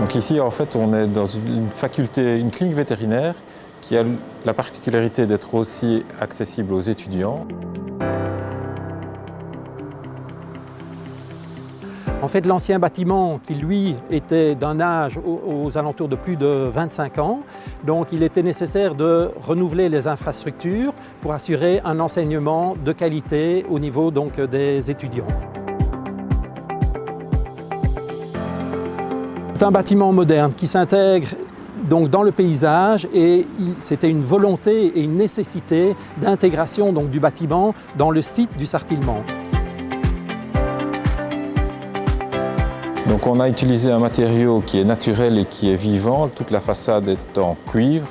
Donc ici, en fait, on est dans une faculté, une clinique vétérinaire qui a la particularité d'être aussi accessible aux étudiants. En fait, l'ancien bâtiment qui, lui, était d'un âge aux alentours de plus de 25 ans, donc il était nécessaire de renouveler les infrastructures pour assurer un enseignement de qualité au niveau donc, des étudiants. C'est un bâtiment moderne qui s'intègre donc dans le paysage et c'était une volonté et une nécessité d'intégration donc du bâtiment dans le site du Sartillement. Donc on a utilisé un matériau qui est naturel et qui est vivant, toute la façade est en cuivre,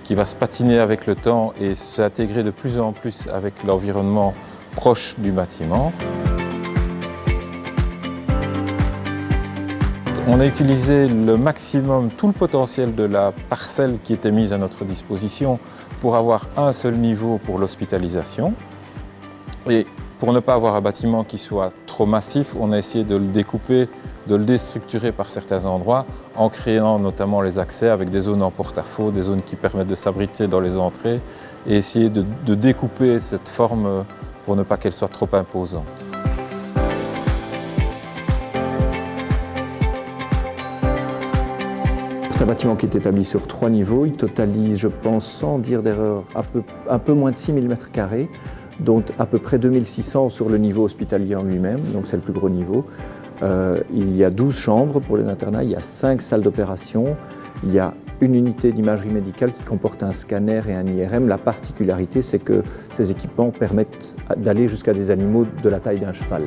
qui va se patiner avec le temps et s'intégrer de plus en plus avec l'environnement proche du bâtiment. On a utilisé le maximum, tout le potentiel de la parcelle qui était mise à notre disposition pour avoir un seul niveau pour l'hospitalisation. Et pour ne pas avoir un bâtiment qui soit trop massif, on a essayé de le découper, de le déstructurer par certains endroits, en créant notamment les accès avec des zones en porte-à-faux, des zones qui permettent de s'abriter dans les entrées, et essayer de découper cette forme pour ne pas qu'elle soit trop imposante. C'est un bâtiment qui est établi sur 3 niveaux. Il totalise, je pense, sans dire d'erreur, un peu moins de 6000 m², dont à peu près 2600 sur le niveau hospitalier en lui-même, donc c'est le plus gros niveau. Il y a 12 chambres pour les internats, il y a 5 salles d'opération, il y a une unité d'imagerie médicale qui comporte un scanner et un IRM. La particularité, c'est que ces équipements permettent d'aller jusqu'à des animaux de la taille d'un cheval.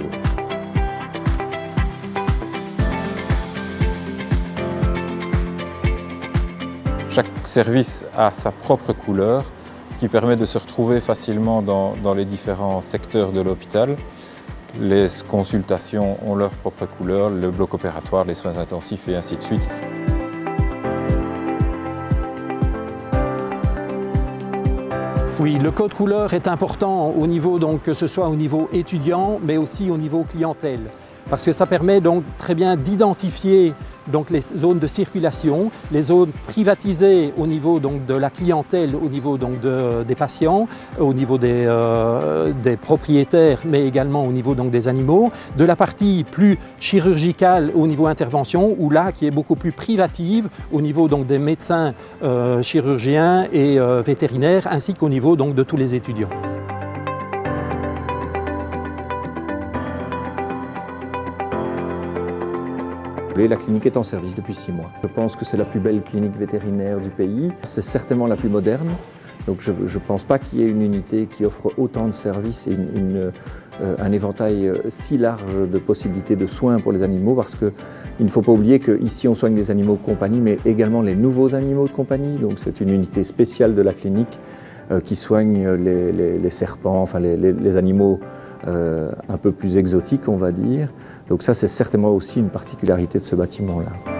Chaque service a sa propre couleur, ce qui permet de se retrouver facilement dans les différents secteurs de l'hôpital. Les consultations ont leur propre couleur, le bloc opératoire, les soins intensifs et ainsi de suite. Oui, le code couleur est important au niveau, donc, que ce soit au niveau étudiant, mais aussi au niveau clientèle. Parce que ça permet donc très bien d'identifier donc les zones de circulation, les zones privatisées au niveau donc de la clientèle, au niveau donc des patients, au niveau des propriétaires, mais également au niveau donc des animaux, de la partie plus chirurgicale au niveau intervention, ou là qui est beaucoup plus privative au niveau donc des médecins, chirurgiens et vétérinaires, ainsi qu'au niveau donc de tous les étudiants. La clinique est en service depuis 6 mois. Je pense que c'est la plus belle clinique vétérinaire du pays. C'est certainement la plus moderne. Donc je ne pense pas qu'il y ait une unité qui offre autant de services et un éventail si large de possibilités de soins pour les animaux, parce qu'il ne faut pas oublier qu'ici on soigne des animaux de compagnie, mais également les nouveaux animaux de compagnie. Donc c'est une unité spéciale de la clinique qui soigne les serpents, enfin les animaux un peu plus exotiques, on va dire. Donc ça, c'est certainement aussi une particularité de ce bâtiment-là.